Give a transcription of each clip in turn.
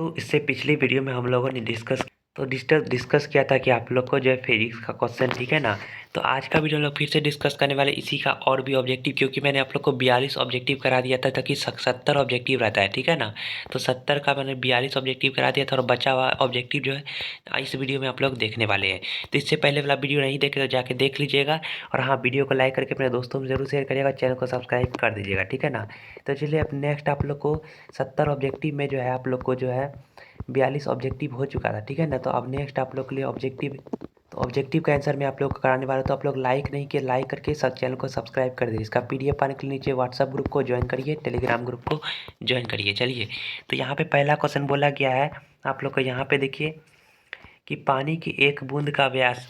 तो इससे पिछली वीडियो में हम लोगों ने डिस्कस किया था कि आप लोग को जो है फिजिक्स का क्वेश्चन, ठीक है ना। तो आज का वीडियो हम लोग फिर से डिस्कस करने वाले इसी का और भी ऑब्जेक्टिव, क्योंकि मैंने आप लोग को 42 ऑब्जेक्टिव करा दिया था ताकि 70 ऑब्जेक्टिव रहता है, ठीक है ना। तो 70 का मैंने 42 ऑब्जेक्टिव करा दिया था और बचा हुआ ऑब्जेक्टिव जो है इस वीडियो में आप लोग देखने वाले हैं। तो इससे पहले वाला वीडियो नहीं देखे तो जाके देख लीजिएगा। और हाँ, वीडियो को लाइक करके अपने दोस्तों में जरूर शेयर करिएगा, चैनल को सब्सक्राइब कर दीजिएगा, ठीक है ना। तो चलिए अब नेक्स्ट आप लोग को 70 ऑब्जेक्टिव में जो है आप लोग को जो है 42 ऑब्जेक्टिव हो चुका था, ठीक है ना। तो अब नेक्स्ट आप लोग के लिए ऑब्जेक्टिव का आंसर मैं आप लोग को कराने वाला हूँ। तो आप लोग लाइक नहीं किए, लाइक करके सब चैनल को सब्सक्राइब कर दीजिए। इसका पीडीएफ पाने के लिए नीचे व्हाट्सअप ग्रुप को ज्वाइन करिए, टेलीग्राम ग्रुप को ज्वाइन करिए। चलिए, तो यहाँ पे पहला क्वेश्चन बोला गया है आप लोग को, यहाँ पे देखिए कि पानी की एक बूंद का व्यास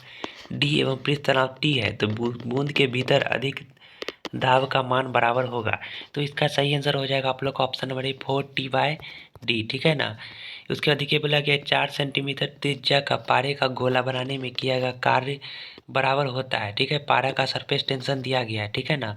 डी एवं पृष्ठ तनाव टी है, तो बूंद के भीतर अधिक दाब का मान बराबर होगा। तो इसका सही आंसर हो जाएगा आप लोग का ऑप्शन नंबर 4T/D, ठीक है ना। उसके बाद देखिए बोला गया 4 सेंटीमीटर त्रिज्या का पारे का गोला बनाने में किया गया कार्य बराबर होता है, ठीक है। पारा का सरफेस टेंशन दिया गया है, ठीक है ना।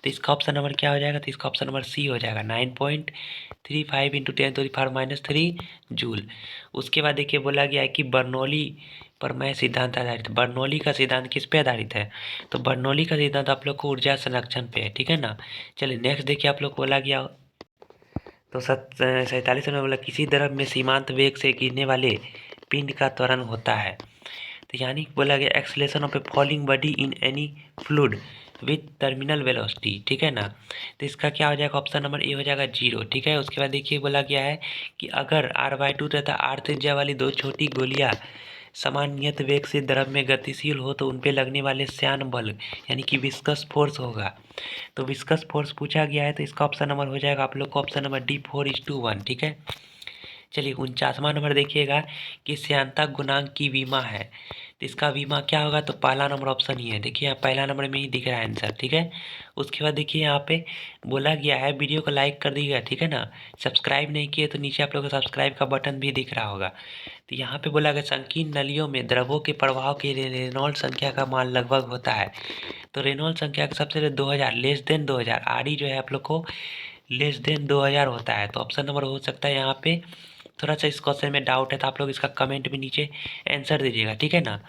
तो इसका ऑप्शन नंबर क्या हो जाएगा, तो इसका ऑप्शन नंबर सी हो जाएगा 9.35 × 10⁻³ जूल। उसके बाद देखिए बोला गया है कि बर्नौली प्रमेय सिद्धांत आधारित, बर्नौली का सिद्धांत किस पे आधारित है, तो बर्नौली का सिद्धांत आप लोग को ऊर्जा संरक्षण पे है, ठीक है ना। चलिए नेक्स्ट देखिए आप लोग को बोला गया तो 47 में बोला किसी द्रव में सीमांत वेग से गिरने वाले पिंड का त्वरण होता है। तो यानी बोला गया acceleration of A falling body in any fluid with terminal velocity, ठीक है ना। तो इसका क्या हो जाएगा, ऑप्शन नंबर ए हो जाएगा 0, ठीक है। उसके बाद देखिए बोला गया है कि अगर r/2 तथा r त्रिज्या वाली दो छोटी गोलियां समान नियत वेग से द्रव में गतिशील हो तो उन पे लगने वाले श्यान बल यानी कि विस्कस फोर्स होगा। तो विस्कस फोर्स पूछा गया है, तो इसका ऑप्शन नंबर हो जाएगा आप लोग को ऑप्शन नंबर डी 4:1, ठीक है। चलिए 49वां नंबर देखिएगा कि श्यानता गुणांक की विमा है, तो इसका विमा क्या होगा, तो पहला नंबर ऑप्शन ही है। देखिए यहाँ पहला नंबर में ही दिख रहा है आंसर, ठीक है। उसके बाद देखिए यहाँ पे बोला गया है वीडियो को लाइक कर दीजिएगा, ठीक है ना। सब्सक्राइब नहीं किए तो नीचे आप लोग को सब्सक्राइब का बटन भी दिख रहा होगा। तो यहाँ पे बोला गया संकीर्ण नलियों में द्रवों के प्रवाह के लिए रेनॉल्ड संख्या का मान लगभग होता है। तो रेनॉल्ड संख्या का सबसे 2000 लेस देन 2000, आर जो है आप लोग को लेस देन 2000 होता है। तो ऑप्शन नंबर हो सकता है यहाँ पे। थोड़ा सा इस क्वेश्चन में डाउट है तो आप लोग इसका कमेंट में नीचे आंसर दीजिएगा, ठीक है ना।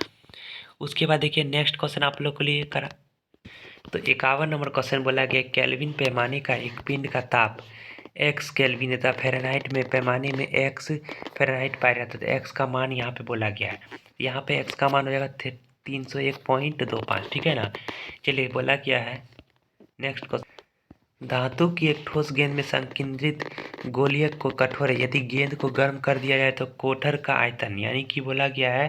उसके बाद देखिए नेक्स्ट क्वेश्चन आप लोग के लिए करा तो 51 नंबर क्वेश्चन बोला गया केल्विन पैमाने का एक पिंड का ताप x केल्विन तथा फ़ारेनहाइट में पैमाने में x फ़ारेनहाइट पाया जाता है। तो x का मान यहाँ पे बोला गया है, यहाँ पे x का मान हो जाएगा 301.25, ठीक है ना। चलिए बोला क्या है नेक्स्ट क्वेश्चन, धातु की एक ठोस गेंद में संकेंद्रित गोलीयक को कठोर है, यदि गेंद को गर्म कर दिया जाए तो कोठर का आयतन, यानी कि बोला गया है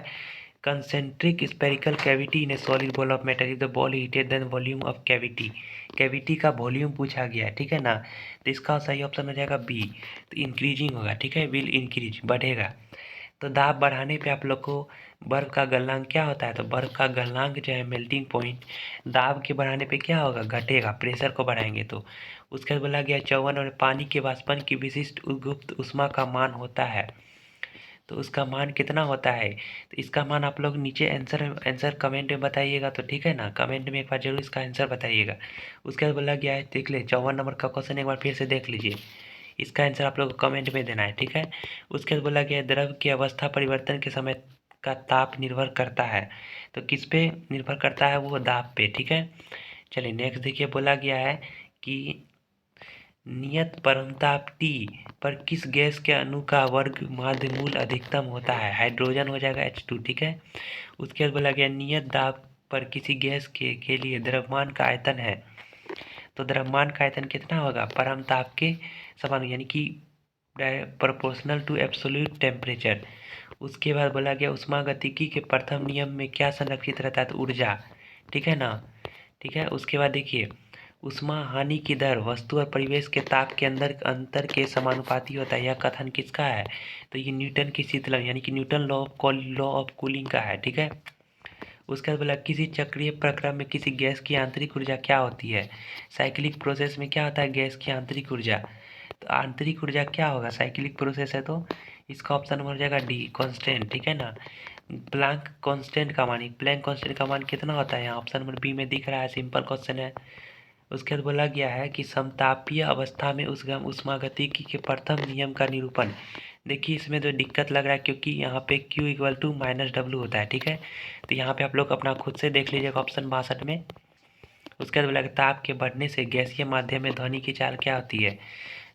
concentric spherical cavity in a solid ball of metal if the ball heated then volume of cavity का वॉल्यूम पूछा गया है, ठीक है ना। तो इसका सही ऑप्शन हो जाएगा बी, तो इंक्रीजिंग होगा, ठीक है, विल इंक्रीज बढ़ेगा। तो दाब बढ़ाने पे आप लोग को बर्फ़ का गलनांक क्या होता है, तो बर्फ़ का गलनांक जो है मेल्टिंग पॉइंट दाब के बढ़ाने पे क्या होगा, घटेगा, प्रेशर को बढ़ाएंगे तो। उसके बाद बोला गया 54 और पानी के वाष्पन की विशिष्ट गुप्त ऊष्मा का मान होता है, तो उसका मान कितना होता है, तो इसका मान आप लोग नीचे आंसर कमेंट में बताइएगा, तो ठीक है ना। कमेंट में एक बार जरूर इसका आंसर बताइएगा। उसके बाद बोला गया है देख ले 54 नंबर का क्वेश्चन एक बार फिर से देख लीजिए, इसका आंसर आप लोग को कमेंट में देना है, ठीक है। उसके बाद बोला गया है द्रव की अवस्था परिवर्तन के समय का ताप निर्भर करता है, तो किस पे निर्भर करता है, वो दाब पे, ठीक है। चलिए नेक्स्ट देखिए बोला गया है कि नियत परमताप T पर किस गैस के अणु का वर्ग माध्यमूल अधिकतम होता है, हाइड्रोजन हो जाएगा H2, ठीक है। उसके बाद बोला गया नियत दाब पर किसी गैस के लिए द्रव्यमान का आयतन है, तो द्रव्यमान का आयतन कितना होगा, परमताप के समान, यानी कि प्रोपोर्शनल टू एब्सोल्यूट टेम्परेचर। उसके बाद बोला गया ऊष्मागतिकी के प्रथम नियम में क्या संरक्षित रहता है, तो ऊर्जा, ठीक है ना, ठीक है। उसके बाद देखिए ऊष्मा हानि की दर वस्तु और परिवेश के ताप के अंदर अंतर के समानुपाती होता है, यह कथन किसका है, तो ये न्यूटन की शीतलन यानी कि न्यूटन लॉ ऑफ कूलिंग का है, ठीक है। उसके बाद बोला किसी चक्रीय प्रक्रम में किसी गैस की आंतरिक ऊर्जा क्या होती है, साइक्लिक प्रोसेस में क्या होता है गैस की आंतरिक ऊर्जा, तो आंतरिक ऊर्जा क्या होगा, साइक्लिक प्रोसेस है तो इसका ऑप्शन नंबर हो जाएगा डी कांस्टेंट, ठीक है ना। प्लैंक कांस्टेंट का मान, प्लैंक कांस्टेंट का मान कितना होता है, यहाँ ऑप्शन नंबर बी में दिख रहा है, सिंपल क्वेश्चन है। उसके बाद बोला गया है कि समतापीय अवस्था में उस ऊष्मागतिकी के प्रथम नियम का निरूपण देखिए इसमें तो दिक्कत लग रहा है क्योंकि यहाँ पे Q equal to minus W होता है, ठीक है। तो यहाँ पे आप लोग अपना खुद से देख लीजिएगा ऑप्शन 62 में। उसके बाद बोला कि ताप के बढ़ने से गैसीय माध्यम में ध्वनि की चाल क्या होती है।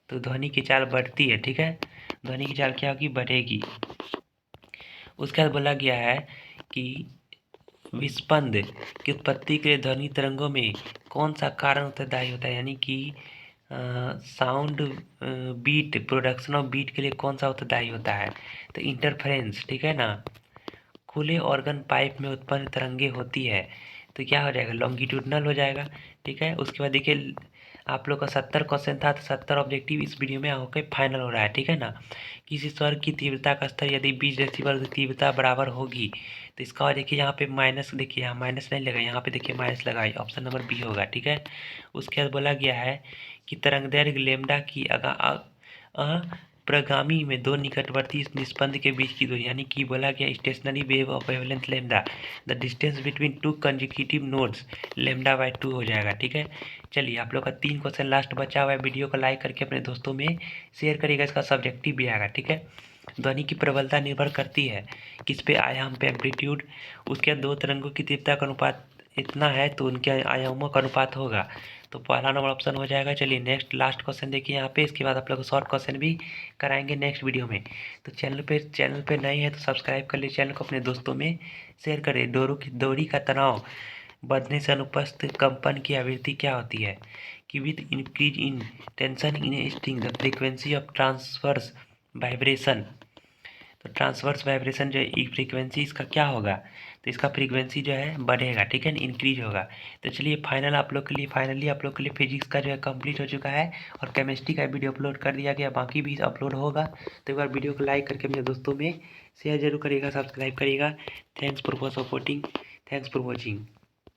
तो ध्वनि की चाल बढ़ती है, ठीक है। ध्वनि की चाल क्या होगी, बढ़ेगी। उसके बाद बोला गया है कि विस्पंद की उत्पत्ति के लिए ध्वनि तरंगों में कौन सा कारण उत्तरदायी होता है, यानी कि sound beat, production of beat के लिए कौन सा उत्तरदायी होता है। तो इंटरफेरेंस, ठीक है ना। खुले ऑर्गन पाइप में उत्पन्न तरंगे होती है तो क्या हो जाएगा, लॉन्गिट्यूडनल हो जाएगा, ठीक है। उसके बाद देखिए आप लोग का 70 क्वेश्चन था, तो 70 ऑब्जेक्टिव इस वीडियो में होकर फाइनल हो रहा है, ठीक है ना। किसी स्वर की तीव्रता का स्तर यदि 20 डेसिबल तीव्रता बराबर होगी तो इसका और देखिए यहाँ पे माइनस, देखिए यहाँ माइनस नहीं लगा, यहाँ पे देखिए माइनस लगा, ऑप्शन नंबर बी होगा, ठीक है। उसके बाद बोला गया है कि तरंगदैर्घ्य लेमडा की प्रगामी में दो निकटवर्ती निस्पंद के बीच की दूरी, यानी कि बोला गया stationary wave of wavelength lambda the distance between two consecutive nodes lambda by 2 हो जाएगा, ठीक है। चलिए आप लोग का 3 क्वेश्चन लास्ट बचा हुआ है। वीडियो को लाइक करके अपने दोस्तों में शेयर करिएगा, इसका सब्जेक्टिव भी आएगा, ठीक है। ध्वनि की प्रबलता निर्भर करती है किस पे, आयाम पे, एम्पलीट्यूड। उसके बाद दो तरंगों की तीव्रता का अनुपात इतना है तो उनके आयामों का अनुपात होगा, तो पहला नंबर ऑप्शन हो जाएगा। चलिए नेक्स्ट लास्ट क्वेश्चन देखिए यहाँ पे, इसके बाद आप लोग शॉर्ट क्वेश्चन भी कराएंगे नेक्स्ट वीडियो में। तो चैनल पे नए हैं तो सब्सक्राइब कर लीजिए, चैनल को अपने दोस्तों में शेयर करें। डोरी का तनाव बढ़ने से अनुपस्थित कंपन की आवृत्ति क्या होती है, कि with increase in tension in a string the frequency of transverse vibration. तो ट्रांसवर्स वाइब्रेशन जो है फ्रीक्वेंसी इसका क्या होगा, तो इसका फ्रीक्वेंसी जो है बढ़ेगा, ठीक है, इंक्रीज होगा। तो चलिए फाइनली आप लोग के लिए फिजिक्स का जो है कंप्लीट हो चुका है और केमिस्ट्री का वीडियो अपलोड कर दिया गया, बाकी भी अपलोड होगा। तो एक बार वीडियो को लाइक करके अपने दोस्तों में शेयर जरूर करिएगा, सब्सक्राइब करिएगा। Thanks for supporting, thanks for watching.